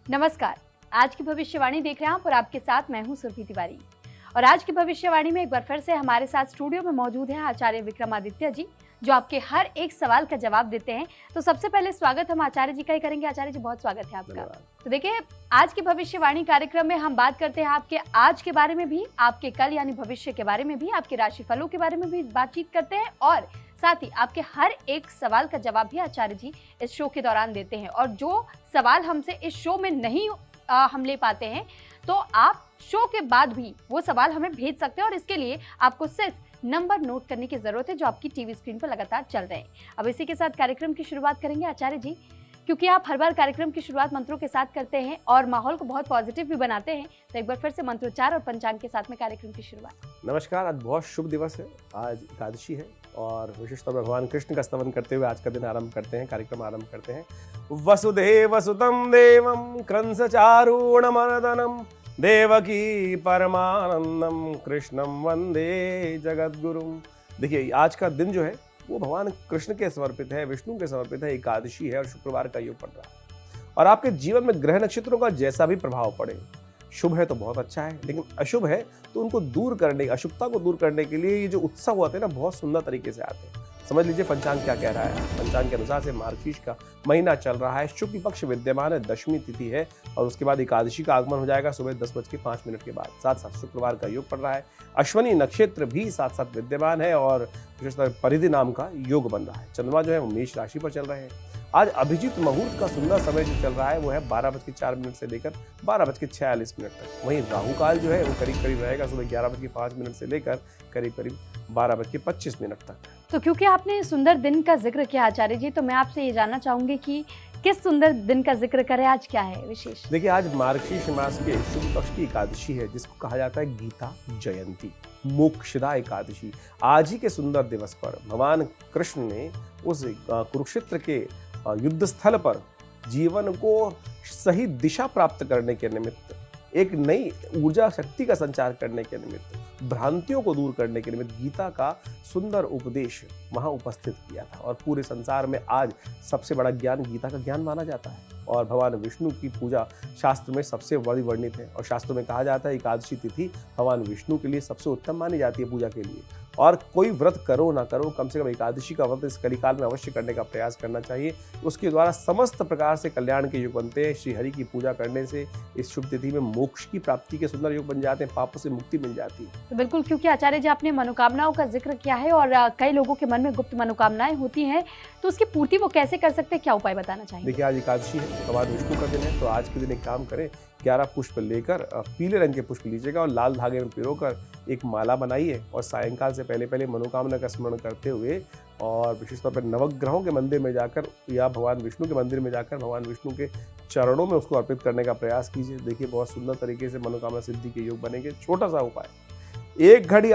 नमस्कार। आज की भविष्यवाणी देख रहे हैं आप और आपके साथ मैं हूं सुरभि तिवारी। और आज की भविष्यवाणी में एक बार फिर से हमारे साथ स्टूडियो में मौजूद हैं आचार्य विक्रमादित्य जी, जो आपके हर एक सवाल का जवाब देते हैं। तो सबसे पहले स्वागत हम आचार्य जी का ही करेंगे। आचार्य जी, बहुत स्वागत है आपका। तो देखिए, आज की भविष्यवाणी कार्यक्रम में हम बात करते हैं आपके आज के बारे में भी, आपके कल यानी भविष्य के बारे में भी, आपके राशिफलों के बारे में भी बातचीत करते हैं और साथ ही आपके हर एक सवाल का जवाब भी आचार्य जी इस शो के दौरान देते हैं। और जो सवाल हमसे इस शो में नहीं हम ले पाते हैं, तो आप शो के बाद भी वो सवाल हमें भेज सकते हैं और इसके लिए आपको सिर्फ नंबर नोट करने की जरूरत है जो आपकी टीवी स्क्रीन पर लगातार चल रहे हैं। अब इसी के साथ कार्यक्रम की शुरुआत करेंगे आचार्य जी, क्योंकि आप हर बार कार्यक्रम की शुरुआत मंत्रों के साथ करते हैं और माहौल को बहुत पॉजिटिव भी बनाते हैं। तो एक बार फिर से मंत्रोच्चार और पंचांग के साथ में कार्यक्रम की शुरुआत। नमस्कार। आज बहुत शुभ दिवस है, आज एकादशी है और विशेषतौर पर भगवान कृष्ण का स्तवन करते हुए आज का दिन आरंभ करते हैं, कार्यक्रम आरंभ करते हैं। वसुदेव सुतं देवं कंसचारूणमर्दनं देवकी परमानंदम कृष्णम वंदे जगद्गुरुम। देखिए, आज का दिन जो है वो भगवान कृष्ण के समर्पित है, विष्णु के समर्पित है, एकादशी है और शुक्रवार का योग पड़ रहा है। और आपके जीवन में ग्रह नक्षत्रों का जैसा भी प्रभाव पड़े, शुभ है तो बहुत अच्छा है, लेकिन अशुभ है तो उनको दूर करने, अशुभता को दूर करने के लिए ये जो उत्सव होते हैं ना, बहुत सुंदर तरीके से आते हैं। समझ लीजिए पंचांग क्या कह रहा है। पंचांग के अनुसार से मार्गशीर्ष का महीना चल रहा है, शुक्ल पक्ष विद्यमान है, दशमी तिथि है और उसके बाद एकादशी का आगमन हो जाएगा सुबह 10:05 के बाद। साथ साथ शुक्रवार का योग पड़ रहा है, अश्वनी नक्षत्र भी साथ साथ विद्यमान है और विशेषतः परिधि नाम का योग बन रहा है। चंद्रमा जो है वो मेष राशि पर चल रहे हैं। आज अभिजीत मुहूर्त का सुंदर समय जो चल रहा है वो है 12:04 से लेकर 12:46 तक। वहीं राहु काल जो है वो करीब करीब रहेगा सुबह 11:05 से लेकर करीब करीब 12:25 तक। तो क्योंकि आपने सुंदर दिन का जिक्र किया आचार्य जी, तो मैं आपसे ये जानना चाहूंगी कि किस सुंदर दिन का जिक्र करें, आज क्या है विशेष? देखिए, आज मार्गशीर्ष मास के शुक्ल पक्ष की एकादशी है, जिसको कहा जाता है गीता जयंती, मोक्षदा एकादशी। आज ही के सुंदर दिवस पर भगवान कृष्ण ने उस कुरुक्षेत्र के युद्ध स्थल पर जीवन को सही दिशा प्राप्त करने के निमित्त, एक नई ऊर्जा शक्ति का संचार करने के निमित्त, भ्रांतियों को दूर करने के निमित्त गीता का सुंदर उपदेश वहां उपस्थित किया था। और पूरे संसार में आज सबसे बड़ा ज्ञान गीता का ज्ञान माना जाता है और भगवान विष्णु की पूजा शास्त्र में सबसे बड़ी वर्णित है। और शास्त्र में कहा जाता है एकादशी तिथि भगवान विष्णु के लिए सबसे उत्तम मानी जाती है पूजा के लिए। और कोई व्रत करो ना करो, कम से कम एकादशी का व्रत इस कलिकाल में अवश्य करने का प्रयास करना चाहिए। उसके द्वारा समस्त प्रकार से कल्याण के योग बनते हैं। श्री हरि की पूजा करने से इस शुभ तिथि में मोक्ष की प्राप्ति के सुंदर योग बन जाते हैं, पापों से मुक्ति मिल जाती है। तो बिल्कुल, क्योंकि आचार्य जी आपने मनोकामनाओं का जिक्र किया है और कई लोगों के मन में गुप्त मनोकामनाएं होती हैं, तो उसकी पूर्ति वो कैसे कर सकते हैं, क्या उपाय बताना चाहिए? देखिए, आज एकादशी है, भगवान विष्णु का दिन है, तो आज के दिन एक काम करें, 11 पुष्प लेकर पीले रंग के पुष्प लीजिएगा और लाल धागे में पिरोकर एक माला बनाइए और सायंकाल से पहले पहले मनोकामना का स्मरण करते हुए और विशेष तौर पर नवग्रहों के मंदिर में जाकर या भगवान विष्णु के मंदिर में जाकर भगवान विष्णु के चरणों में उसको अर्पित करने का प्रयास कीजिए। देखिए, बहुत सुंदर तरीके से मनोकामना सिद्धि के योग बनेंगे। छोटा सा उपाय, एक घड़ी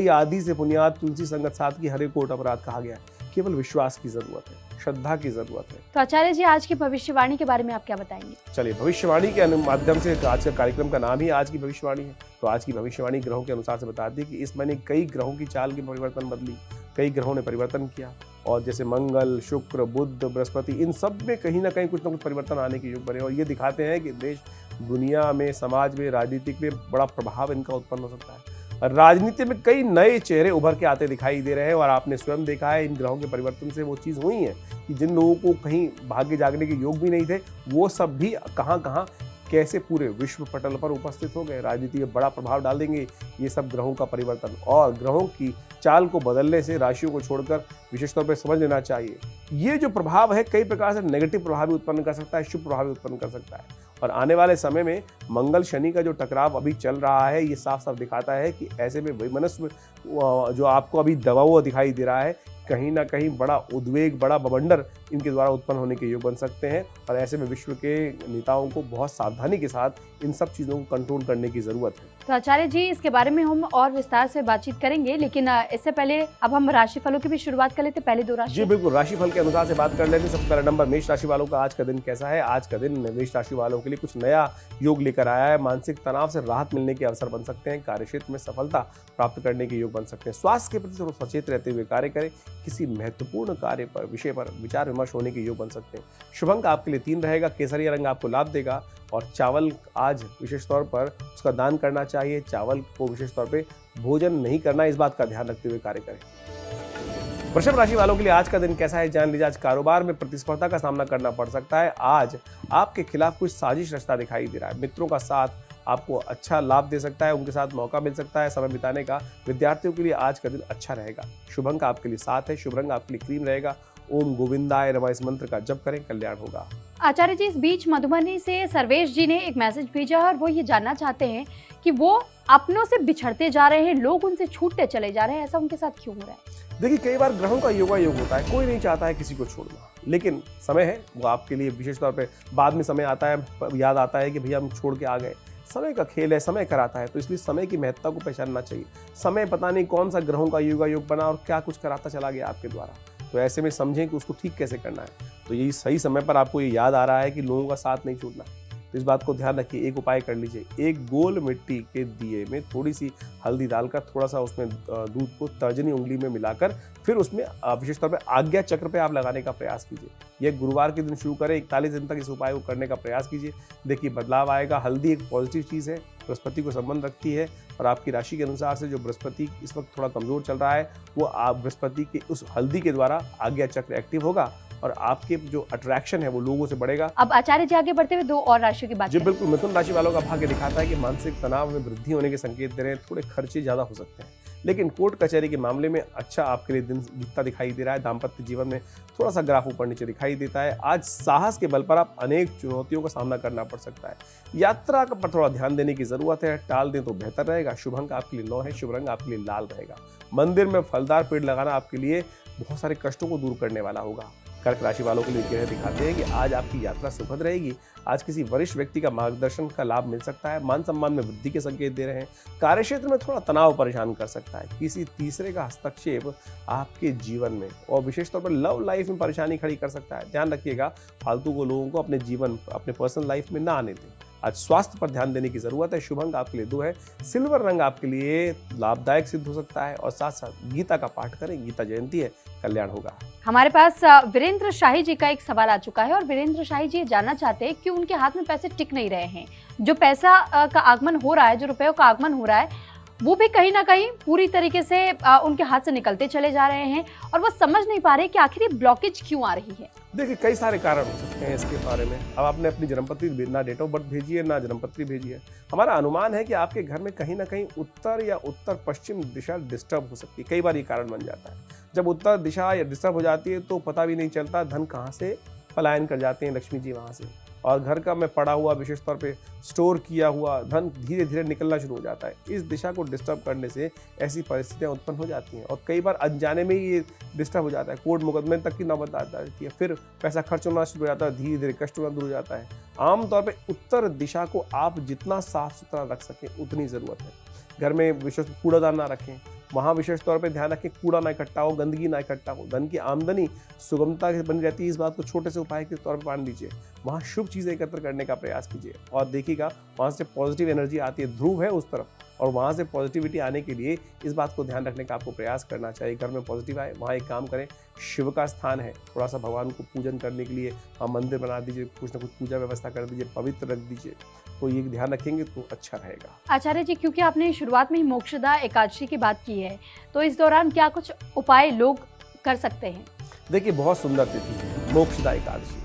आधी से पुण्यात तुलसी संगत साथ की हरे कोट अपराध कहा गया है। केवल विश्वास की जरूरत है, श्रद्धा की जरूरत है। तो आचार्य जी, आज की भविष्यवाणी के बारे में आप क्या बताएंगे? चलिए, भविष्यवाणी के माध्यम से आज का कार्यक्रम का नाम ही आज की भविष्यवाणी है। तो आज की भविष्यवाणी ग्रहों के अनुसार से बताती है कि इस महीने कई ग्रहों की चाल की परिवर्तन बदली, कई ग्रहों ने परिवर्तन किया और जैसे मंगल, शुक्र, बुध, बृहस्पति, इन सब में कहीं ना कहीं कुछ ना कुछ परिवर्तन आने के योग बने और ये दिखाते हैं कि देश दुनिया में, समाज में, राजनीतिक में बड़ा प्रभाव इनका उत्पन्न हो सकता है। राजनीति में कई नए चेहरे उभर के आते दिखाई दे रहे हैं और आपने स्वयं देखा है इन ग्रहों के परिवर्तन से वो चीज़ हुई है कि जिन लोगों को कहीं भाग्य जागने के योग भी नहीं थे, वो सब भी कहाँ कैसे पूरे विश्व पटल पर उपस्थित हो गए। राजनीति में बड़ा प्रभाव डालेंगे ये सब ग्रहों का परिवर्तन। और ग्रहों की चाल को बदलने से राशियों को छोड़कर विशेष तौर पर समझ लेना चाहिए, ये जो प्रभाव है कई प्रकार से नेगेटिव प्रभाव भी उत्पन्न कर सकता है, शुभ प्रभाव भी उत्पन्न कर सकता है। और आने वाले समय में मंगल शनि का जो टकराव अभी चल रहा है, ये साफ साफ दिखाता है कि ऐसे में वैमनस्य जो आपको अभी दबा हुआ दिखाई दे रहा है, कहीं ना कहीं बड़ा उद्वेग, बड़ा बवंडर इनके द्वारा उत्पन्न होने के योग बन सकते हैं। और ऐसे में विश्व के नेताओं को बहुत सावधानी के साथ इन सब चीज़ों को कंट्रोल करने की ज़रूरत है। तो आचार्य जी, इसके बारे में हम और विस्तार से बातचीत करेंगे, लेकिन इससे पहले अब हम राशिफलों की भी शुरुआत कर लेते हैं। पहले दो राशि। जी बिल्कुल, राशिफल के अनुसार से बात कर लेते हैं। सबसे पहला नंबर मेष राशि वालों का आज का दिन कैसा है। आज का दिन मेष राशि वालों के लिए कुछ नया योग लेकर आया है। मानसिक तनाव से राहत मिलने के अवसर बन सकते हैं। कार्यक्षेत्र में सफलता प्राप्त करने के योग बन सकते हैं। स्वास्थ्य के प्रति थोड़ा सचेत रहते हुए कार्य करें। किसी महत्वपूर्ण कार्य पर, विषय पर विचार विमर्श होने के योग बन सकते हैं। शुभ अंक आपके लिए 3 रहेगा। केसरिया रंग आपको लाभ देगा और चावल आज विशेष तौर पर उसका दान करना चाहिए। चावल को विशेष तौर पे भोजन नहीं करना, इस बात का ध्यान रखते हुए कार्य करें। वृषभ राशि वालों के लिए आज का दिन कैसा है जान लीजिए। आज कारोबार में प्रतिस्पर्धा का सामना करना पड़ सकता है। आज आपके खिलाफ कुछ साजिश रचता दिखाई दे रहा है। मित्रों का साथ आपको अच्छा लाभ दे सकता है, उनके साथ मौका मिल सकता है समय बिताने का। विद्यार्थियों के लिए आज का दिन अच्छा रहेगा। शुभ अंक आपके लिए 7 है। शुभ रंग आपके लिए क्रीम रहेगा। ओम गोविंदाय नमः इस मंत्र का जप करें, कल्याण होगा। आचार्य जी, इस बीच मधुबनी से सर्वेश जी ने एक मैसेज भेजा और वो ये जानना चाहते हैं कि वो अपनों से बिछड़ते जा रहे हैं, लोग उनसे छूटते चले जा रहे हैं, ऐसा उनके साथ क्यों हो रहा है? देखिए, कई बार ग्रहों का योगायोग होता है। कोई नहीं चाहता है किसी को छोड़ना, लेकिन समय है वो आपके लिए विशेष तौर पे बाद में समय आता है, याद आता है कि भैया हम छोड़ के आ गए। समय का खेल है, समय कराता है, तो इसलिए समय की महत्ता को पहचानना चाहिए। समय पता नहीं कौन सा ग्रहों का योगायोग बना और क्या कुछ कराता चला गया आपके द्वारा, तो ऐसे में समझें कि उसको ठीक कैसे करना है। तो यही सही समय पर आपको ये याद आ रहा है कि लोगों का साथ नहीं छोड़ना, तो इस बात को ध्यान रखिए। एक उपाय कर लीजिए, एक गोल मिट्टी के दिए में थोड़ी सी हल्दी डालकर थोड़ा सा उसमें दूध को तर्जनी उंगली में मिलाकर फिर उसमें विशेष तौर पे आज्ञा चक्र पे आप लगाने का प्रयास कीजिए। यह गुरुवार के दिन शुरू करें, 41 दिन तक इस उपाय को करने का प्रयास कीजिए। देखिए बदलाव आएगा। हल्दी एक पॉजिटिव चीज़ है, बृहस्पति को संबंध रखती है और आपकी राशि के अनुसार से जो बृहस्पति इस वक्त थोड़ा कमजोर चल रहा है, वो आप बृहस्पति के उस हल्दी के द्वारा आज्ञा चक्र एक्टिव होगा और आपके जो अट्रैक्शन है वो लोगों से बढ़ेगा। अब आचार्य जी आगे बढ़ते हुए 2 और राशियों की बात जी करें। बिल्कुल, मिथुन राशि वालों का भाग्य दिखाता है कि मानसिक तनाव में वृद्धि होने के संकेत दे रहे हैं। थोड़े खर्चे ज्यादा हो सकते हैं, लेकिन कोर्ट कचहरी के मामले में अच्छा आपके लिए दिन बीतता दिखाई दे रहा है। दाम्पत्य जीवन में थोड़ा सा ग्राफ ऊपर नीचे दिखाई देता है। आज साहस के बल पर आप अनेक चुनौतियों का सामना करना पड़ सकता है। यात्रा पर थोड़ा ध्यान देने की जरूरत है, टाल दें तो बेहतर रहेगा। शुभ अंक आपके लिए 9 है। शुभ रंग आपके लिए लाल रहेगा। मंदिर में फलदार पेड़ लगाना आपके लिए बहुत सारे कष्टों को दूर करने वाला होगा। कर्क राशि वालों के लिए ग्रह दिखाते हैं कि आज आपकी यात्रा सुखद रहेगी। आज किसी वरिष्ठ व्यक्ति का मार्गदर्शन का लाभ मिल सकता है। मान सम्मान में वृद्धि के संकेत दे रहे हैं। कार्यक्षेत्र में थोड़ा तनाव परेशान कर सकता है। किसी तीसरे का हस्तक्षेप आपके जीवन में और विशेष तौर पर लव लाइफ में परेशानी खड़ी कर सकता है। ध्यान रखिएगा, फालतू को लोगों को अपने जीवन, अपने पर्सनल लाइफ में ना आने दें। आज स्वास्थ्य पर ध्यान देने की जरूरत है। शुभ अंक आपके लिए 2 है। सिल्वर रंग आपके लिए लाभदायक सिद्ध हो सकता है और साथ साथ गीता का पाठ करें। गीता जयंती है, कल्याण होगा। हमारे पास वीरेंद्र शाही जी का एक सवाल आ चुका है और वीरेंद्र शाही जी ये जानना चाहते हैं कि उनके हाथ में पैसे टिक नहीं रहे हैं। जो पैसा का आगमन हो रहा है, जो रुपयों का आगमन हो रहा है, वो भी कहीं ना कहीं पूरी तरीके से उनके हाथ से निकलते चले जा रहे हैं और वो समझ नहीं पा रहे कि आखिर ये ब्लॉकेज क्यों आ रही है। देखिए, कई सारे कारण हो सकते हैं इसके बारे में। अब आपने अपनी जन्मपत्री ना डेट ऑफ बर्थ भेजी है, ना जन्मपत्री भेजी है। हमारा अनुमान है कि आपके घर में कहीं ना कहीं उत्तर या उत्तर पश्चिम दिशा डिस्टर्ब हो सकती है। कई बार ये कारण बन जाता है। जब उत्तर दिशा या डिस्टर्ब हो जाती है तो पता भी नहीं चलता धन कहाँ से पलायन कर जाते हैं लक्ष्मी जी वहाँ से, और घर का में पड़ा हुआ विशेष तौर पे स्टोर किया हुआ धन धीरे धीरे निकलना शुरू हो जाता है। इस दिशा को डिस्टर्ब करने से ऐसी परिस्थितियां उत्पन्न हो जाती हैं और कई बार अनजाने में ही ये डिस्टर्ब हो जाता है। कोर्ट मुकदमे तक की नौबत आ जाती है, फिर पैसा खर्च होना शुरू हो जाता है, धीरे धीरे कष्ट होना दूर हो जाता है। आमतौर पर उत्तर दिशा को आप जितना साफ सुथरा रख सकें उतनी ज़रूरत है। घर में विशेष कूड़ादान ना रखें, वहाँ विशेष तौर पे ध्यान रखें कूड़ा ना इकट्ठा हो, गंदगी ना इकट्ठा हो। धन की आमदनी सुगमता से बनी रहती है, इस बात को छोटे से उपाय के तौर पर मान लीजिए। वहाँ शुभ चीज़ें एकत्र करने का प्रयास कीजिए और देखिएगा वहाँ से पॉजिटिव एनर्जी आती है। ध्रुव है उस तरफ और वहाँ से पॉजिटिविटी आने के लिए इस बात को ध्यान रखने का आपको प्रयास करना चाहिए। घर में पॉजिटिव आए, वहाँ एक काम करें, शिव का स्थान है, थोड़ा सा भगवान को पूजन करने के लिए वहाँ मंदिर बना दीजिए, कुछ ना कुछ पूजा व्यवस्था कर दीजिए, पवित्र रख दीजिए। तो ये ध्यान रखेंगे तो अच्छा रहेगा। आचार्य जी, क्योंकि आपने शुरुआत में ही मोक्षदा एकादशी की बात की है, तो इस दौरान क्या कुछ उपाय लोग कर सकते हैं? देखिए, बहुत सुंदर तिथि है मोक्षदा एकादशी।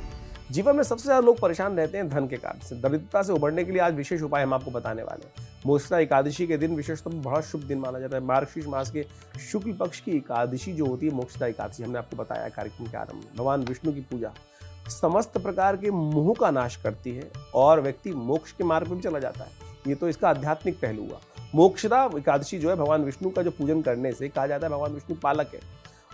जीवन में सबसे ज्यादा लोग परेशान रहते हैं धन के कारण से। दरिद्रता से उबरने के लिए आज विशेष उपाय हम आपको बताने वाले हैं। मोक्षदा एकादशी के दिन विशेष तौर पर बड़ा शुभ दिन माना जाता है। मार्गशीर्ष मास के शुक्ल पक्ष की एकादशी जो होती है मोक्षदा एकादशी, हमने आपको बताया कार्यक्रम के आरंभ में। भगवान विष्णु की पूजा समस्त प्रकार के मोह का नाश करती है और व्यक्ति मोक्ष के मार्ग पर भी चला जाता है। ये तो इसका आध्यात्मिक पहलू हुआ। मोक्षदा एकादशी जो है भगवान विष्णु का जो पूजन करने से कहा जाता है भगवान विष्णु पालक है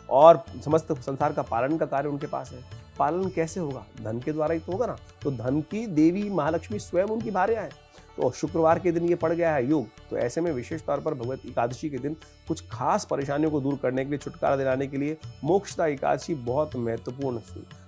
और समस्त संसार का पालन का कार्य उनके पास है। पालन कैसे होगा? धन के द्वारा ही तो होगा ना। तो धन की देवी महालक्ष्मी स्वयं उनकी भार्या है। तो शुक्रवार के दिन ये पड़ गया है योग, तो ऐसे में विशेष तौर पर भगवत एकादशी के दिन कुछ खास परेशानियों को दूर करने के लिए, छुटकारा दिलाने के लिए मोक्षदा एकादशी बहुत महत्वपूर्ण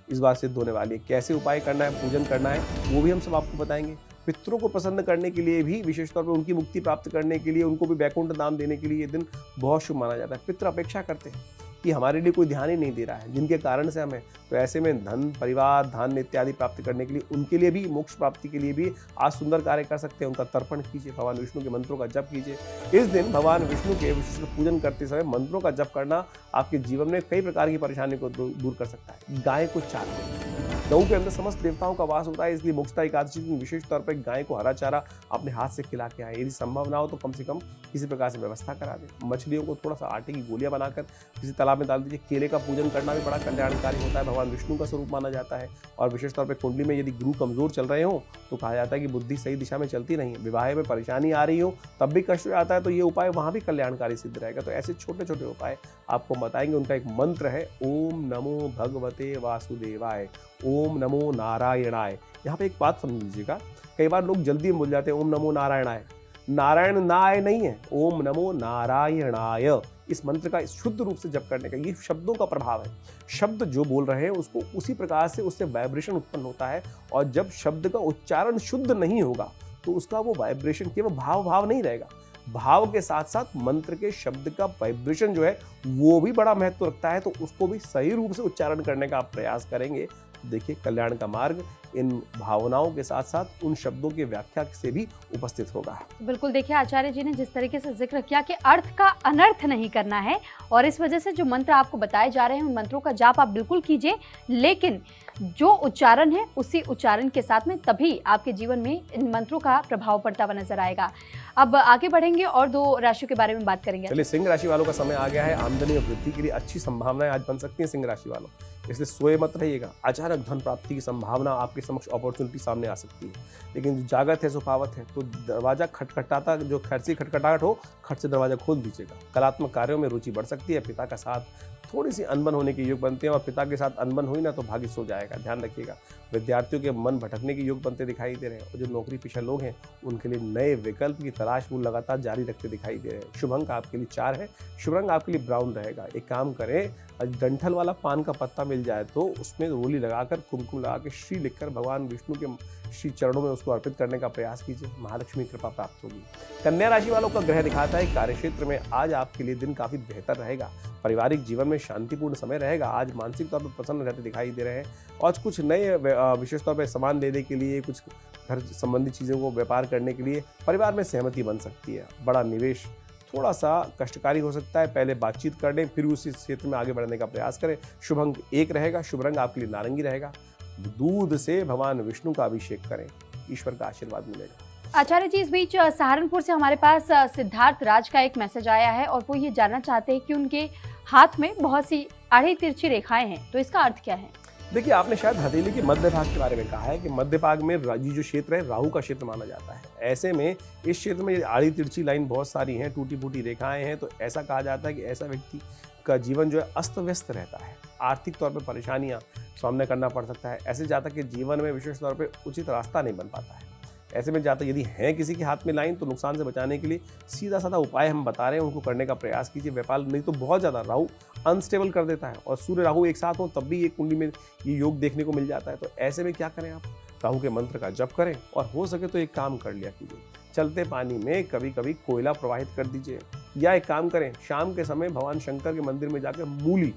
इस बात सिद्ध होने वाली है। कैसे उपाय करना है, पूजन करना है, वो भी हम सब आपको बताएंगे। पितरों को प्रसन्न करने के लिए भी, विशेष तौर पर उनकी मुक्ति प्राप्त करने के लिए, उनको भी वैकुंठ धाम देने के लिए ये दिन बहुत शुभ माना जाता है। पितृ अपेक्षा करते हैं कि हमारे लिए कोई ध्यान ही नहीं दे रहा है, जिनके कारण से हमें, तो ऐसे में धन, परिवार, धान्य इत्यादि प्राप्त करने के लिए, उनके लिए भी, मोक्ष प्राप्ति के लिए भी आज सुंदर कार्य कर सकते हैं। उनका तर्पण कीजिए, भगवान विष्णु के मंत्रों का जप कीजिए। इस दिन भगवान विष्णु के विशिष्ट पूजन करते समय मंत्रों का जप करना आपके जीवन में कई प्रकार की परेशानी को दूर कर सकता है। गाय को चारा दें। गऊ के अंदर समस्त देवताओं का वास होता है, इसलिए मोक्षदा एकादशी दिन विशेष तौर पर गाय को हरा चारा अपने हाथ से खिला के आए। यदि संभव ना हो तो कम से कम किसी प्रकार से व्यवस्था करा दें। मछलियों को थोड़ा सा आटे की गोलियां बनाकर किसी तालाब में डाल दीजिए। केले का पूजन करना भी बड़ा कल्याणकारी होता है, भगवान विष्णु का स्वरूप माना जाता है। और विशेष तौर पर कुंडली में यदि गुरु कमजोर चल रहे हो तो कहा जाता है कि बुद्धि सही दिशा में चलती नहीं है, विवाह में परेशानी आ रही हो तब भी कष्ट आता है, तो ये उपाय वहां भी कल्याणकारी सिद्ध रहेगा। तो ऐसे छोटे छोटे उपाय आपको बताएंगे। उनका एक मंत्र है, ओम नमो भगवते वासुदेवाय, ओम नमो नारायणाय। यहाँ पे एक बात समझ लीजिएगा, कई बार लोग जल्दी में भूल जाते हैं ओम नमो नारायणाय। नारायण नाय नहीं है, ओम नमो नारायणाय। इस मंत्र का शुद्ध रूप से जप करने का, ये शब्दों का प्रभाव है। शब्द जो बोल रहे हैं उसको उसी प्रकार से उससे वाइब्रेशन उत्पन्न होता है, और जब शब्द का उच्चारण शुद्ध नहीं होगा तो उसका वो वाइब्रेशन केवल भाव नहीं रहेगा, भाव के साथ साथ मंत्र के शब्द का वाइब्रेशन जो है वो भी बड़ा महत्व रखता है। तो उसको भी सही रूप से उच्चारण करने का आप प्रयास करेंगे, देखिए कल्याण का मार्ग इन भावनाओं के साथ साथ उन शब्दों की व्याख्या से भी उपस्थित होगा। बिल्कुल, देखिए आचार्य जी ने जिस तरीके से जिक्र किया कि अर्थ का अनर्थ नहीं करना है, और इस वजह से जो मंत्र आपको बताए जा रहे हैं उन मंत्रों का जाप आप बिल्कुल कीजिए, लेकिन जो उच्चारण है उसी उच्चारण के साथ में, तभी आपके जीवन में इन मंत्रों का प्रभाव पड़ता हुआ नजर आएगा। अब आगे बढ़ेंगे और 2 राशियों के बारे में बात करेंगे। चलिए, सिंह राशि वालों का समय आ गया है। आमदनी और वृद्धि के लिए अच्छी संभावनाएं आज बन सकती हैं सिंह राशि वालों, इसलिए सोए मत रहिएगा। अचानक धन प्राप्ति की संभावना आपके समक्ष अपॉर्चुनिटी सामने आ सकती है, लेकिन जो जागत है सुखावत है, तो दरवाजा खटखटाता, जो खट से खटखटाहट हो, खट से दरवाजा खोल दीजिएगा। कलात्मक कार्यों में रुचि बढ़ सकती है। पिता का साथ थोड़ी सी अनबन होने के योग बनते हैं, और पिता के साथ अनबन हुई ना तो भाग्य सो जाएगा, ध्यान रखिएगा। विद्यार्थियों के मन भटकने के योग बनते दिखाई दे रहे हैं, और जो नौकरी पेशा लोग हैं उनके लिए नए विकल्प की तलाश वो लगातार जारी रखते दिखाई दे रहे हैं। शुभ अंक आपके लिए 4 है, शुभ रंग आपके लिए ब्राउन रहेगा। एक काम करें, डंठल वाला पान का पत्ता मिल जाए तो उसमें रोली लगाकर, कुमकुम लगा के, श्री लिखकर भगवान विष्णु के श्री चरणों में उसको अर्पित करने का प्रयास कीजिए, महालक्ष्मी कृपा प्राप्त होगी। कन्या राशि वालों का ग्रह दिखाता है कार्यक्षेत्र में आज आपके लिए दिन काफी बेहतर रहेगा। पारिवारिक जीवन में शांतिपूर्ण समय रहेगा। आज मानसिक तौर पर प्रसन्न रहते दिखाई दे रहे हैं, और कुछ नए विशेष तौर पर सामान लेने के लिए, कुछ घर संबंधी चीज़ों को व्यापार करने के लिए परिवार में सहमति बन सकती है। बड़ा निवेश थोड़ा सा कष्टकारी हो सकता है, पहले बातचीत कर लें फिर उसी क्षेत्र में आगे बढ़ने का प्रयास करें। शुभ अंक 1 रहेगा, शुभ रंग आपके लिए नारंगी रहेगा। दूध से भगवान विष्णु का अभिषेक करें, ईश्वर का आशीर्वाद मिलेगा। आचार्य जी, इस बीच सहारनपुर से हमारे पास सिद्धार्थ राज का एक मैसेज आया है, और वो ये जानना चाहते हैं कि उनके हाथ में बहुत सी आड़ी तिरछी रेखाएं हैं, तो इसका अर्थ क्या है? देखिए, आपने शायद हथेली के मध्य भाग के बारे में कहा है कि मध्य भाग में ये जो क्षेत्र है राहु का क्षेत्र माना जाता है। ऐसे में इस क्षेत्र में आड़ी तिरछी लाइन बहुत सारी हैं, टूटी फूटी रेखाएं हैं, तो ऐसा कहा जाता है कि ऐसा व्यक्ति का जीवन जो है अस्त व्यस्त रहता है। आर्थिक तौर पर परेशानियां सामना करना पड़ सकता है। ऐसे जातक के जीवन में विशेष तौर पर उचित रास्ता नहीं बन पाता है। ऐसे में जातक यदि है किसी के हाथ में लाइन, तो नुकसान से बचाने के लिए सीधा साधा उपाय हम बता रहे हैं, उनको करने का प्रयास कीजिए। व्यापार नहीं तो बहुत ज़्यादा राहु अनस्टेबल कर देता है, और सूर्य राहु एक साथ हो तब भी ये कुंडली में ये योग देखने को मिल जाता है। तो ऐसे में क्या करें, आप राहु के मंत्र का जप करें, और हो सके तो एक काम कर लिया कीजिए, चलते पानी में कभी कभी कोयला प्रवाहित कर दीजिए, या एक काम करें, शाम के समय भगवान शंकर के मंदिर में जाकर मूली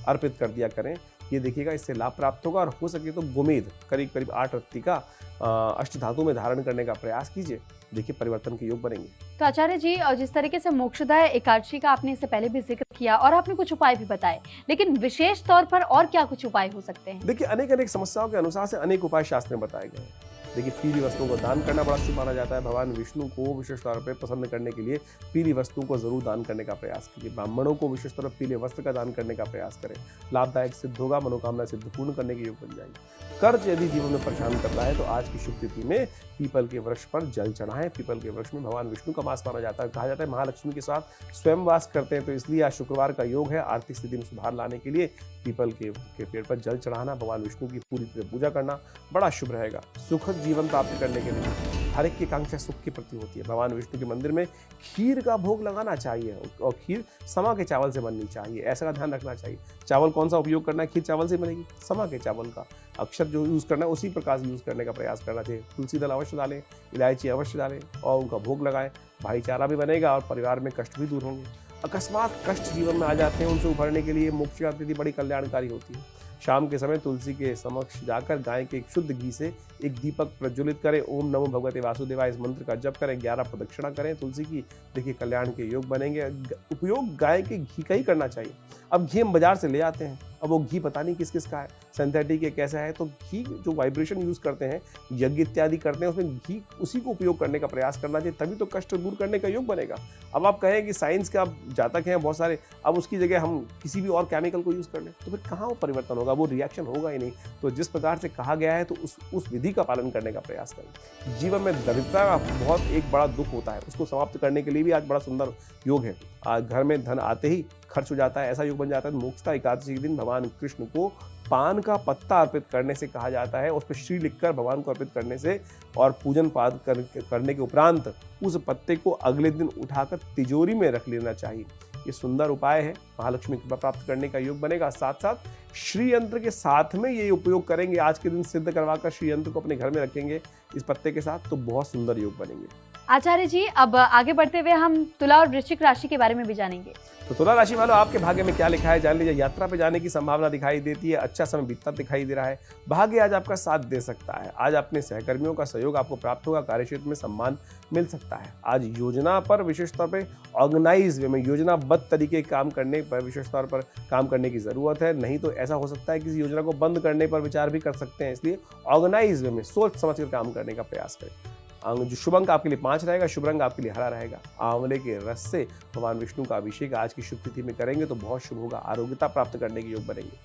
अर्पित कर दिया करें। ये देखिएगा, इससे लाभ प्राप्त होगा। और हो सके तो गोमेद करीब करीब 8 रत्ती का अष्टधातु में धारण करने का प्रयास कीजिए, देखिए परिवर्तन के योग बनेंगे। तो आचार्य जी, जिस तरीके से मोक्षदा एकादशी का आपने इससे पहले भी जिक्र किया, और आपने कुछ उपाय भी बताए, लेकिन विशेष तौर पर और क्या कुछ उपाय हो सकते हैं? देखिए, अनेक समस्याओं के अनुसार से अनेक उपाय शास्त्र में बताए गए हैं। देखिए, पीली वस्तुओं को दान करना बड़ा शुभ माना जाता है। भगवान विष्णु को विशेष तौर पर प्रसन्न करने के लिए पीली वस्तुओं को जरूर दान करने का प्रयास कीजिए। ब्राह्मणों को विशेष तौर पर पीले वस्त्र का दान करने का प्रयास करें, लाभदायक सिद्ध होगा, मनोकामना सिद्ध पूर्ण करने के योग बन जाएंगे। कर्ज यदि जीवन में परेशान कर रहा है तो आज की शुभ तिथि में पीपल के वृक्ष पर जल चढ़ाएं। पीपल के वृक्ष में भगवान विष्णु का वास माना जाता है। कहा जाता है महालक्ष्मी के साथ स्वयं वास करते हैं, तो इसलिए आज शुक्रवार का योग है। आर्थिक स्थिति में सुधार लाने के लिए पीपल के पेड़ पर जल चढ़ाना, भगवान विष्णु की पूरी तरह पूजा करना बड़ा शुभ रहेगा। सुखद जीवन प्राप्त करने के लिए हर एक की आकांक्षा सुख के प्रति होती है। भगवान विष्णु के मंदिर में खीर का भोग लगाना चाहिए, और खीर समा के चावल से बननी चाहिए, ऐसा का ध्यान रखना चाहिए। चावल कौन सा उपयोग करना है, खीर चावल से बनेगी, समा के चावल का। अक्षर जो यूज़ करना है उसी प्रकार से यूज़ करने का प्रयास करना चाहिए। तुलसी दल अवश्य डालें, इलायची अवश्य डालें, और उनका भोग लगाएं। भाईचारा भी बनेगा और परिवार में कष्ट भी दूर होंगे। अकस्मात कष्ट जीवन में आ जाते हैं, उनसे उभरने के लिए मोक्ष का तिथि बड़ी कल्याणकारी होती है। शाम के समय तुलसी के समक्ष जाकर गाय के एक शुद्ध घी से एक दीपक प्रज्वलित करें। ओम नमो भगवते वासुदेवाय इस मंत्र का जप करें, 11 प्रदक्षिणा करें तुलसी की। देखिए कल्याण के योग बनेंगे। उपयोग गाय के घी का ही करना चाहिए। अब घी हम बाजार से ले आते हैं, अब वो घी पता नहीं किस किस का है, सिंथेटिक है, कैसा है। तो घी जो वाइब्रेशन यूज करते हैं, यज्ञ इत्यादि करते हैं, उसमें घी उसी को उपयोग करने का प्रयास करना चाहिए, तभी तो कष्ट दूर करने का योग बनेगा। अब आप कहें कि साइंस का जातक हैं बहुत सारे, अब उसकी जगह हम किसी भी और केमिकल को यूज कर लें तो फिर कहाँ वो परिवर्तन होगा, वो रिएक्शन होगा ही नहीं। तो जिस प्रकार से कहा गया है तो उस विधि का पालन करने का प्रयास करें। जीवन में दरिद्रता का बहुत एक बड़ा दुख होता है, उसको समाप्त करने के लिए भी आज बड़ा सुंदर योग है। आज घर में धन आते ही खर्च हो जाता है, ऐसा योग बन जाता है। मोक्षदा एकादशी के दिन भगवान कृष्ण को पान का पत्ता अर्पित करने से कहा जाता है, उस पर श्री लिखकर भगवान को अर्पित करने से और पूजन पाठ करने के उपरांत उस पत्ते को अगले दिन उठाकर तिजोरी में रख लेना चाहिए। ये सुंदर उपाय है, महालक्ष्मी कृपा प्राप्त करने का योग बनेगा। साथ साथ श्री यंत्र के साथ में ये उपयोग करेंगे, आज के दिन सिद्ध करवाकर श्री यंत्र को अपने घर में रखेंगे इस पत्ते के साथ, तो बहुत सुंदर योग बनेंगे। आचार्य जी, अब आगे बढ़ते हुए हम तुला और वृश्चिक राशि के बारे में भी जानेंगे। तो तुला राशि वालों, आपके भाग्य में क्या लिखा है जान लीजिए। यात्रा पे जाने की संभावना दिखाई देती है, अच्छा समय बीतता दिखाई दे रहा है। भाग्य आज आपका साथ दे सकता है। आज अपने सहकर्मियों का सहयोग आपको प्राप्त होगा, कार्यक्षेत्र में सम्मान मिल सकता है। आज योजना पर विशेष तौर पर ऑर्गेनाइज वे में योजनाबद्ध तरीके काम करने पर विशेष तौर पर काम करने की जरूरत है। नहीं तो ऐसा हो सकता है किसी योजना को बंद करने पर विचार भी कर सकते हैं, इसलिए ऑर्गेनाइज वे में सोच समझ कर काम करने का प्रयास करें। जो शुभ अंक आपके लिए 5 रहेगा, शुभ रंग आपके लिए हरा रहेगा। आंवले के रस से भगवान विष्णु का अभिषेक आज की शुभ तिथि में करेंगे तो बहुत शुभ होगा, आरोग्यता प्राप्त करने के योग बनेंगे।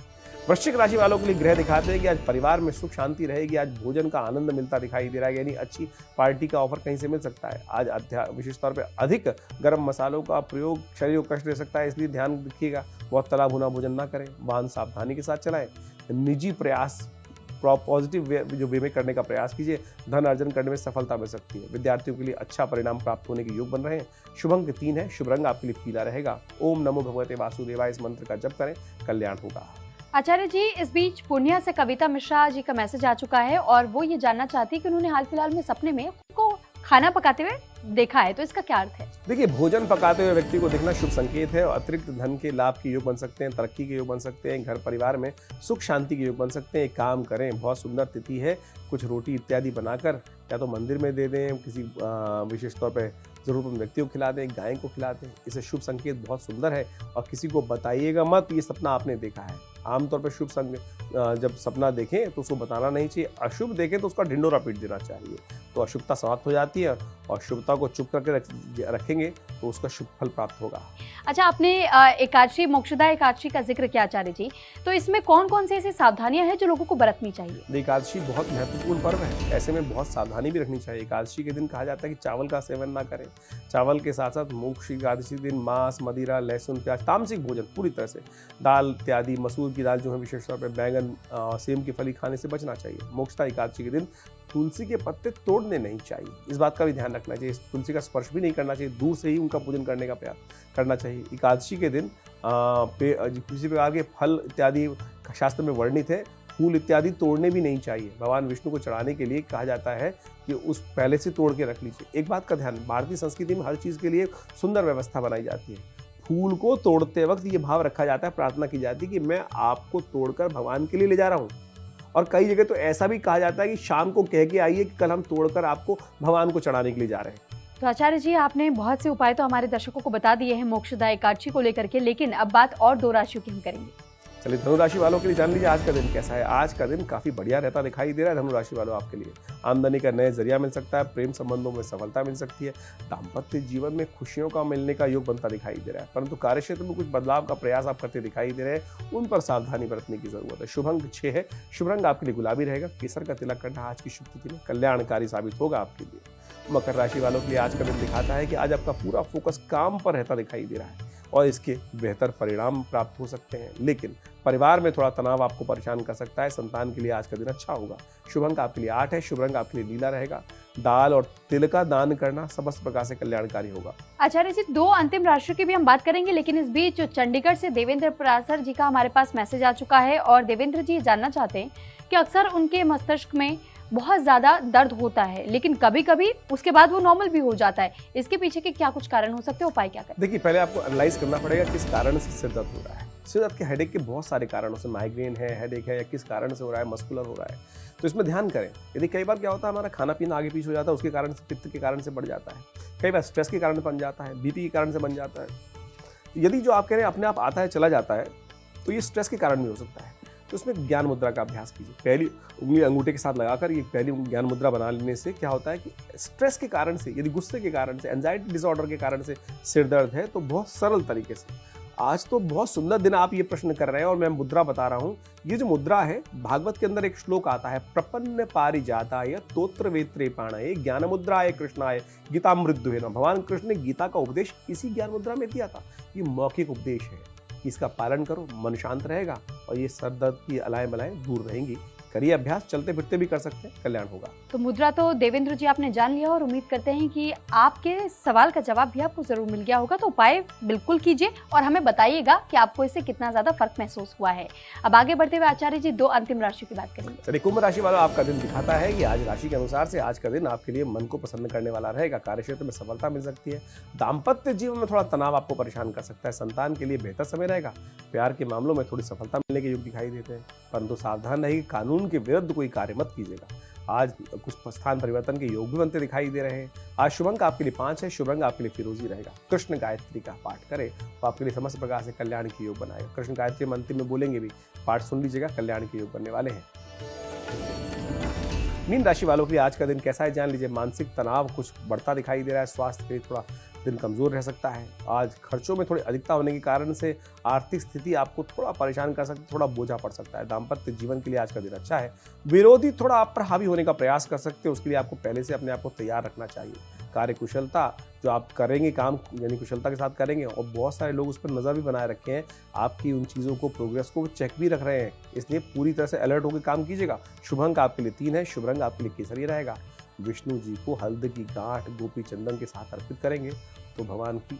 वृश्चिक राशि वालों के लिए ग्रह दिखाते हैं कि आज परिवार में सुख शांति रहेगी, आज भोजन का आनंद मिलता दिखाई दे रहा है, यानी अच्छी पार्टी का ऑफर कहीं से मिल सकता है। आज विशेष तौर पर अधिक गर्म मसालों का प्रयोग शरीर को कष्ट दे सकता है, इसलिए ध्यान रखिएगा, बहुत तला भुना भोजन ना करें, वाहन सावधानी के साथ चलाएं। निजी प्रयास पॉजिटिव जो वे में करने का प्रयास कीजिए, धन अर्जन करने में सफलता मिल सकती है। विद्यार्थियों के लिए अच्छा परिणाम प्राप्त होने के योग बन रहे हैं। शुभ अंक 3 है, शुभ रंग आपके लिए पीला रहेगा। ओम नमो भगवते वासुदेवाय इस मंत्र का जप करें, कल्याण होगा। आचार्य जी, इस बीच पूर्णिया से कविता मिश्रा जी का मैसेज आ चुका है और वो ये जानना चाहती है कि उन्होंने हाल फिलहाल में सपने में को खाना पकाते हुए देखा है, तो इसका क्या अर्थ है? देखिए, भोजन पकाते हुए व्यक्ति को देखना शुभ संकेत है और अतिरिक्त धन के लाभ के योग बन सकते हैं, तरक्की के योग बन सकते हैं, घर परिवार में सुख शांति के योग बन सकते हैं। एक काम करें, बहुत सुंदर तिथि है, कुछ रोटी इत्यादि बनाकर या तो मंदिर में दे दें, किसी विशेष तौर पर जरूरतमंद व्यक्तियों को खिला दें, गाय को खिला दें, इससे शुभ संकेत बहुत सुंदर है। और किसी को बताइएगा मत ये सपना आपने देखा है। आमतौर पर शुभ जब सपना देखें तो उसको बताना नहीं चाहिए, अशुभ देखें तो उसका ढिंडोरा पीट देना चाहिए, तो अशुभता समाप्त हो जाती है और शुभता को चुप करके रखेंगे तो उसका शुभ फल प्राप्त होगा। अच्छा, आपने एकादशी मोक्षदा एकादशी का जिक्र किया आचार्य जी, तो इसमें कौन कौन से ऐसी सावधानियां हैं जो लोगों को बरतनी चाहिए? एकादशी बहुत महत्वपूर्ण पर्व है, ऐसे में बहुत सावधानी भी रखनी चाहिए। एकादशी के दिन कहा जाता है कि चावल का सेवन ना करें, चावल के साथ साथ मोक्ष एकादशी दिन मांस, मदिरा, लहसुन, प्याज, तामसिक भोजन पूरी तरह से, दाल इत्यादि, मसूर की दाल जो है विशेष तौर पर, बैंगन, सेम की फली खाने से बचना चाहिए। मोक्षदा एकादशी के दिन तुलसी के पत्ते तोड़ने नहीं चाहिए, इस बात का भी ध्यान रखना चाहिए। तुलसी का स्पर्श भी नहीं करना चाहिए, दूर से ही उनका पूजन करने का प्रयास करना चाहिए। एकादशी के दिन किसी प्रकार के फल इत्यादि शास्त्र में वर्णित है, फूल इत्यादि तोड़ने भी नहीं चाहिए। भगवान विष्णु को चढ़ाने के लिए कहा जाता है कि उस पहले से तोड़ के रख लीजिए। एक बात का ध्यान, भारतीय संस्कृति में हर चीज़ के लिए सुंदर व्यवस्था बनाई जाती है। फूल को तोड़ते वक्त ये भाव रखा जाता है, प्रार्थना की जाती है कि मैं आपको तोड़कर भगवान के लिए ले जा रहा हूँ। और कई जगह तो ऐसा भी कहा जाता है कि शाम को कह के आइए कि कल हम तोड़कर आपको भगवान को चढ़ाने के लिए जा रहे हैं। तो आचार्य जी, आपने बहुत से उपाय तो हमारे दर्शकों को बता दिए हैं मोक्षदा एकादशी को लेकर के, लेकिन अब बात और 2 राशियों की हम करेंगे। चलिए, धनुराशि वालों के लिए जान लीजिए आज का दिन कैसा है। आज का दिन काफी बढ़िया रहता दिखाई दे रहा है धनुराशि वालों आपके लिए। आमदनी का नया जरिया मिल सकता है, प्रेम संबंधों में सफलता मिल सकती है, दाम्पत्य जीवन में खुशियों का मिलने का योग बनता दिखाई दे रहा है। परंतु कार्यक्षेत्र में कुछ बदलाव का प्रयास आप करते दिखाई दे रहे हैं, उन पर सावधानी बरतने की जरूरत है। शुभ अंक 6 है, शुभ रंग आपके लिए गुलाबी रहेगा। केसर का तिलक करना आज की शुभ तिथि में कल्याणकारी साबित होगा आपके लिए। मकर राशि वालों के लिए आज का दिन दिखाता है कि आज आपका पूरा फोकस काम पर रहता दिखाई दे रहा है और इसके बेहतर परिणाम प्राप्त हो सकते हैं, लेकिन परिवार में थोड़ा तनाव आपको परेशान कर सकता है। संतान के लिए आज का दिन अच्छा होगा। शुभ अंक आपके लिए 8 है, शुभ रंग आपके लिए नीला रहेगा। दाल और तिल का दान करना समस्त प्रकार से कल्याणकारी होगा। आचार्य जी, 2 अंतिम राशियों की भी हम बात करेंगे, लेकिन इस बीच चंडीगढ़ से देवेंद्र परासर जी का हमारे पास मैसेज आ चुका है और देवेंद्र जी जानना चाहते हैं कि अक्सर उनके मस्तिष्क में बहुत ज़्यादा दर्द होता है, लेकिन कभी कभी उसके बाद वो नॉर्मल भी हो जाता है। इसके पीछे के क्या कुछ कारण हो सकते हैं, उपाय क्या करें? देखिए, पहले आपको एनालाइज करना पड़ेगा किस कारण से सिर दर्द हो रहा है। सिर दर्द के हेडेक के बहुत सारे कारणों से, माइग्रेन है, हेडेक है, या किस कारण से हो रहा है, मस्कुलर हो रहा है, तो इसमें ध्यान करें। यदि कई बार क्या होता है, हमारा खाना पीना आगे पीछे हो जाता है, उसके कारण से, पित्त के कारण से बढ़ जाता है। कई बार स्ट्रेस के कारण बन जाता है, बीपी के कारण से बन जाता है। यदि जो आप कह रहे हैं अपने आप आता है चला जाता है, तो ये स्ट्रेस के कारण भी हो सकता है। तो इसमें ज्ञान मुद्रा का अभ्यास कीजिए। पहली उंगली अंगूठे के साथ लगाकर ये पहली ज्ञान मुद्रा बना लेने से क्या होता है कि स्ट्रेस के कारण से, यदि गुस्से के कारण से, एंजाइटी डिसऑर्डर के कारण से सिर दर्द है, तो बहुत सरल तरीके से, आज तो बहुत सुंदर दिन आप ये प्रश्न कर रहे हैं और मैं मुद्रा बता रहा हूँ। ये जो मुद्रा है, भागवत के अंदर एक श्लोक आता है, प्रपन्न पारिजाताय तोत्र वेत्रे पाणये ज्ञान मुद्राय कृष्णाय गीतामृतद्वे नमः। भगवान कृष्ण ने गीता का उपदेश इसी ज्ञान मुद्रा में दिया था। ये मौखिक उपदेश है, इसका पालन करो, मन शांत रहेगा और ये सर दर्द की अलाएं बलाएं दूर रहेंगी। करिए अभ्यास, चलते फिरते भी कर सकते हैं, कल्याण होगा। तो मुद्रा तो देवेंद्र जी आपने जान लिया और उम्मीद करते हैं कि आपके सवाल का जवाब भी आपको जरूर मिल गया होगा। तो उपाय बिल्कुल कीजिए और हमें बताइएगा कि आपको इससे कितना ज्यादा फर्क महसूस हुआ है। अब आगे बढ़ते हुए आचार्य जी 2 अंतिम राशि की बात करेंगे। चलिए, कुंभ राशि वालों, आपका दिन दिखाता है कि आज राशि के अनुसार से आज का दिन आपके लिए मन को प्रसन्न करने वाला रहेगा। कार्यक्षेत्र में सफलता मिल सकती है। दाम्पत्य जीवन में थोड़ा तनाव आपको परेशान कर सकता है। संतान के लिए बेहतर समय रहेगा। प्यार के मामलों में थोड़ी सफलता मिलने के योग दिखाई देते हैं, परंतु सावधान रहिए, कानून के विरुद्ध कोई कार्य मत कीजिएगा। आज कुछ स्थान परिवर्तन के योग भी बनते दिखाई दे रहे हैं। आज शुभ अंक आपके लिए 5 है, शुभ रंग आपके लिए फिरोजी रहेगा। कृष्ण गायत्री का पाठ करें तो आपके लिए समस्त प्रकार से कल्याण के योग बनाएगा। कृष्ण गायत्री हम अंतिम में बोलेंगे भी, पाठ सुन लीजिएगा, कल्याण के योग बनने वाले हैं। मीन राशि वालों के लिए आज का दिन कैसा है जान लीजिए। मानसिक तनाव कुछ बढ़ता दिखाई दे रहा है। स्वास्थ्य के लिए थोड़ा दिन कमजोर रह सकता है। आज खर्चों में थोड़ी अधिकता होने के कारण से आर्थिक स्थिति आपको थोड़ा परेशान कर सकती है, थोड़ा बोझा पड़ सकता है। दाम्पत्य जीवन के लिए आज का दिन अच्छा है। विरोधी थोड़ा आप पर हावी होने का प्रयास कर सकते हैं, उसके लिए आपको पहले से अपने आप को तैयार रखना चाहिए। कार्य कुशलता जो आप करेंगे, काम यानी कुशलता के साथ करेंगे, और बहुत सारे लोग उस पर नज़र भी बनाए रखे हैं, आपकी उन चीज़ों को, प्रोग्रेस को चेक भी रख रहे हैं, इसलिए पूरी तरह से अलर्ट होकर काम कीजिएगा। शुभ अंक आपके लिए 3 है, शुभ रंग आपके लिए केसरी रहेगा। विष्णु जी को हल्दी की गांठ गोपी चंदन के साथ अर्पित करेंगे तो भगवान की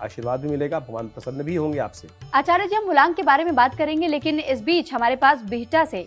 आशीर्वाद भी मिलेगा, भगवान प्रसन्न भी होंगे आपसे। आचार्य जी, हम मूलांक के बारे में बात करेंगे, लेकिन इस बीच हमारे पास बिहटा से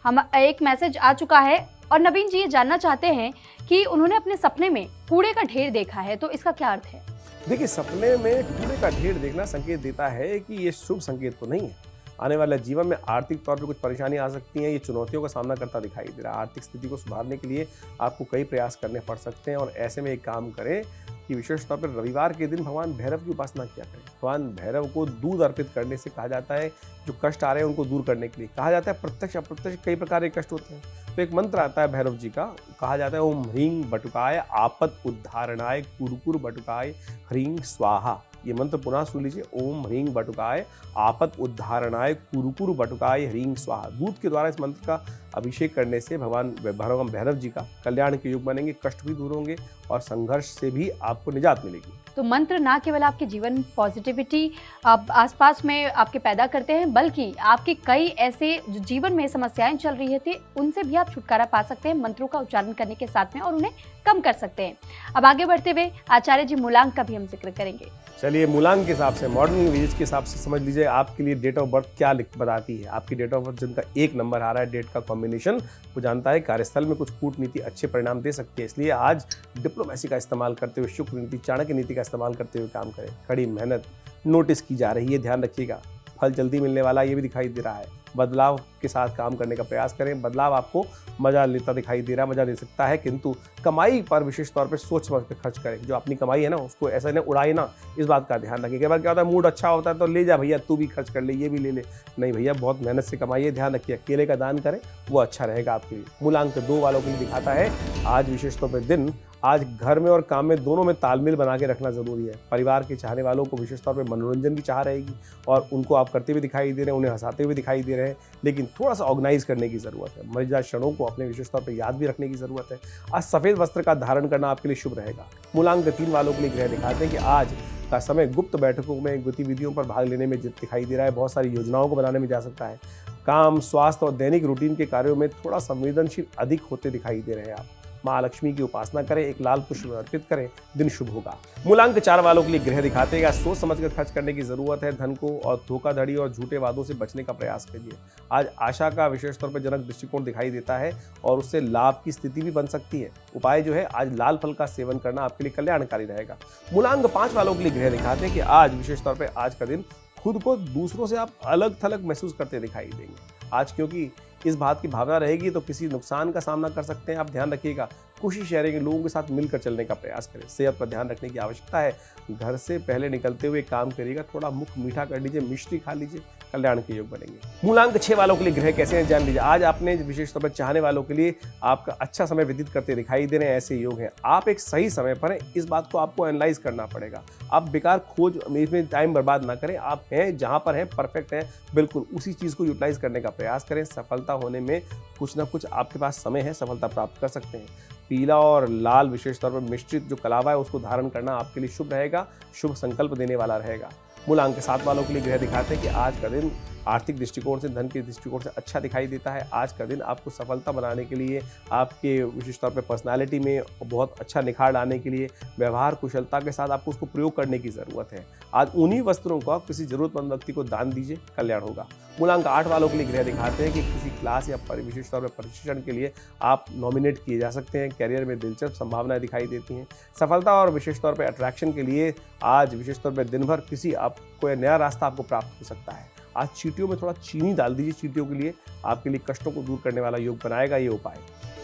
हम एक मैसेज आ चुका है और नवीन जी ये जानना चाहते हैं कि उन्होंने अपने सपने में कूड़े का ढेर देखा है, तो इसका क्या अर्थ है? देखिए, सपने में कूड़े का ढेर देखना संकेत देता है कि ये शुभ संकेत तो नहीं है। आने वाले जीवन में आर्थिक तौर पर कुछ परेशानी आ सकती हैं, ये चुनौतियों का सामना करता दिखाई दे रहा है। आर्थिक स्थिति को सुधारने के लिए आपको कई प्रयास करने पड़ सकते हैं और ऐसे में एक काम करें कि विशेष तौर पर रविवार के दिन भगवान भैरव की उपासना किया करें। भगवान भैरव को दूध अर्पित करने से कहा जाता है, जो कष्ट आ रहे हैं उनको दूर करने के लिए कहा जाता है। प्रत्यक्ष अप्रत्यक्ष कई प्रकार के कष्ट होते हैं, तो एक मंत्र आता है भैरव जी का, कहा जाता है ओम ह्रीं बटुकाय आपद उद्धारणाय कुरकुर बटुकाय ह्रीं स्वाहा। ये मंत्र पुनः सुन लीजिए, ओम ह्रीं बटुकाय आपद उद्धारणाय कुरकुर बटुकाय ह्रीं स्वाहा। दूध के द्वारा इस मंत्र का अभिषेक करने से भगवान भैरव जी का कल्याण के योग बनेंगे, कष्ट भी दूर होंगे और संघर्ष से भी आपको निजात मिलेगी। तो मंत्र ना केवल आपके जीवन में पॉजिटिविटी आसपास में आपके पैदा करते हैं, बल्कि आपके कई ऐसे जो जीवन में समस्याएं चल रही थी उनसे भी आप छुटकारा पा सकते हैं मंत्रों का उच्चारण करने के साथ में, और उन्हें कम कर सकते हैं। अब आगे बढ़ते हुए आचार्य जी मूलांक का भी हम जिक्र करेंगे। चलिए, मूलांक के हिसाब से, मॉडर्न विलेज के हिसाब से समझ लीजिए आपके लिए डेट ऑफ बर्थ क्या बताती है। आपकी डेट ऑफ बर्थ जिनका 1 नंबर आ रहा है, डेट का कॉम्बिनेशन वो जानता है कार्यस्थल में कुछ कूटनीति अच्छे परिणाम दे सकती है, इसलिए आज डिप्लोमेसी का इस्तेमाल करते हुए, शुक्र नीति, चाणक्य नीति का इस्तेमाल करते हुए काम करें। कड़ी मेहनत नोटिस की जा रही है, ध्यान रखिएगा। फल जल्दी मिलने वाला ये भी दिखाई दे रहा है। बदलाव के साथ काम करने का प्रयास करें। बदलाव आपको मजा लेता दिखाई दे रहा है, मजा ले सकता है, किंतु कमाई पर विशेष तौर पर सोच समझ कर खर्च करें। जो अपनी कमाई है ना, उसको ऐसा नहीं उड़ाए ना, इस बात का ध्यान रखिए। कई बार क्या होता है, मूड अच्छा होता है तो ले जा भैया, तू भी खर्च कर ले, ये भी ले ले। नहीं भैया, बहुत मेहनत से कमाइए, ध्यान रखिए। केले का दान करें, वो अच्छा रहेगा आपके लिए। मूलांक 2 वालों के लिए दिखाता है आज विशेष तौर पर दिन, आज घर में और काम में दोनों में तालमेल बना के रखना जरूरी है। परिवार के चाहने वालों को विशेष तौर पे मनोरंजन की चाह रहेगी और उनको आप करते हुए दिखाई दे रहे हैं, उन्हें हंसाते हुए दिखाई दे रहे हैं, लेकिन थोड़ा सा ऑर्गेनाइज करने की जरूरत है। मजेदार क्षणों को अपने विशेष तौर पर याद भी रखने की जरूरत है। आज सफेद वस्त्र का धारण करना आपके लिए शुभ रहेगा। मूलांक 3 वालों के लिए ग्रह दिखाते हैं कि आज का समय गुप्त बैठकों में, गतिविधियों पर भाग लेने में दिखाई दे रहा है। बहुत सारी योजनाओं को बनाने में जा सकता है। काम, स्वास्थ्य और दैनिक रूटीन के कार्यों में थोड़ा संवेदनशील अधिक होते दिखाई दे रहे हैं आप। माँ लक्ष्मी की उपासना करें, एक लाल पुष्प अर्पित करें, दिन शुभ होगा। मूलांक 4 वालों के लिए ग्रह दिखाते हैं सोच समझकर खर्च करने की जरूरत है। धन को और धोखाधड़ी और झूठे वादों से बचने का प्रयास करिए। आज आशा का विशेष तौर पर जनक दृष्टिकोण दिखाई देता है और उससे लाभ की स्थिति भी बन सकती है। उपाय जो है, आज लाल फल का सेवन करना आपके लिए कल्याणकारी रहेगा। मूलांक 5 वालों के लिए ग्रह दिखाते हैं कि आज विशेष तौर पर आज का दिन खुद को दूसरों से आप अलग थलग महसूस करते दिखाई देंगे। आज क्योंकि इस बात की भावना रहेगी तो किसी नुकसान का सामना कर सकते हैं। आप ध्यान रखिएगा, खुशी शेयरिंग लोगों के साथ मिलकर चलने का प्रयास करें। सेहत पर ध्यान रखने की आवश्यकता है। घर से पहले निकलते हुए काम करिएगा, थोड़ा मुख मीठा कर लीजिए, मिष्टी खा लीजिए, कल्याण के योग बनेंगे। मूलांक 6 वालों के लिए ग्रह कैसे हैं जान लीजिए। आज आपने विशेष तौर पर चाहने वालों के लिए आपका अच्छा समय व्यतीत करते दिखाई दे रहे हैं, ऐसे योग हैं। आप एक सही समय पर हैं, इस बात को आपको एनालाइज करना पड़ेगा। आप बेकार खोज में टाइम बर्बाद ना करें। आप हैं जहां पर हैं, परफेक्ट हैं, बिल्कुल उसी चीज को यूटिलाइज करने का प्रयास करें। सफलता होने में कुछ ना कुछ आपके पास समय है, सफलता प्राप्त कर सकते हैं। पीला और लाल विशेष तौर पर मिश्रित जो कलावा है उसको धारण करना आपके लिए शुभ रहेगा, शुभ संकल्प देने वाला रहेगा। मूलांक 7 वालों के लिए ग्रह दिखाते हैं कि आज का दिन आर्थिक दृष्टिकोण से, धन के दृष्टिकोण से अच्छा दिखाई देता है। आज का दिन आपको सफलता बनाने के लिए, आपके विशेष तौर पे पर्सनालिटी में बहुत अच्छा निखार लाने के लिए व्यवहार कुशलता के साथ आपको उसको प्रयोग करने की ज़रूरत है। आज उन्हीं वस्त्रों को आप किसी जरूरतमंद व्यक्ति को दान दीजिए, कल्याण होगा। मूलांक 8 वालों के लिए ग्रह दिखाते हैं कि किसी क्लास या विशेष तौर पर प्रशिक्षण के लिए आप नॉमिनेट किए जा सकते हैं। कैरियर में दिलचस्प संभावनाएं दिखाई देती हैं। सफलता और विशेष तौर पर अट्रैक्शन के लिए आज विशेष तौर पर दिन भर किसी आपको नया रास्ता आपको प्राप्त हो सकता है। आज चींटियों में थोड़ा चीनी डाल दीजिए, चींटियों के लिए आपके लिए कष्टों को दूर करने वाला योग बनाएगा ये उपाय।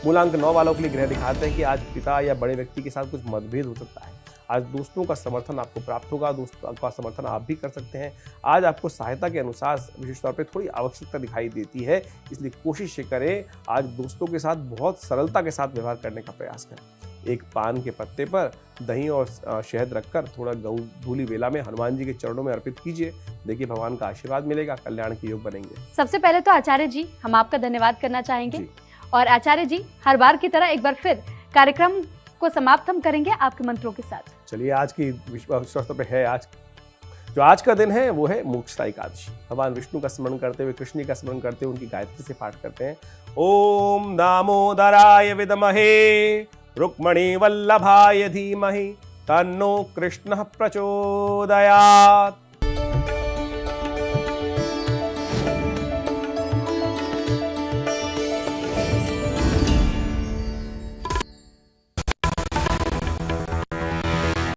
मूलांक 9 वालों के लिए ग्रह दिखाते हैं कि आज पिता या बड़े व्यक्ति के साथ कुछ मतभेद हो सकता है। आज दोस्तों का समर्थन आपको प्राप्त होगा, दोस्तों का समर्थन आप भी कर सकते हैं। आज आपको सहायता के अनुसार विशेष तौर पे थोड़ी आवश्यकता दिखाई देती है, इसलिए कोशिश करें आज दोस्तों के साथ बहुत सरलता के साथ व्यवहार करने का प्रयास करें। एक पान के पत्ते पर दही और शहद रखकर थोड़ा धूली वेला में हनुमान जी के चरणों में अर्पित कीजिए। देखिए भगवान का आशीर्वाद मिलेगा, कल्याण के योग बनेंगे। सबसे पहले तो आचार्य जी हम आपका धन्यवाद करना चाहेंगे। और आचार्य जी हर बार की तरह एक बार फिर कार्यक्रम को समाप्त हम करेंगे आपके मंत्रों के साथ। चलिए, आज की विश्वास पे है, आज का दिन है वो है मोक्षदा एकादशी। भगवान विष्णु का स्मरण करते हुए, कृष्ण का स्मरण करते हुए उनकी गायत्री से पाठ करते हैं। ओम दामोदराय विद्महे रुक्मणी वल्लभाय धीमहि तन्नो कृष्णः प्रचोदयात्।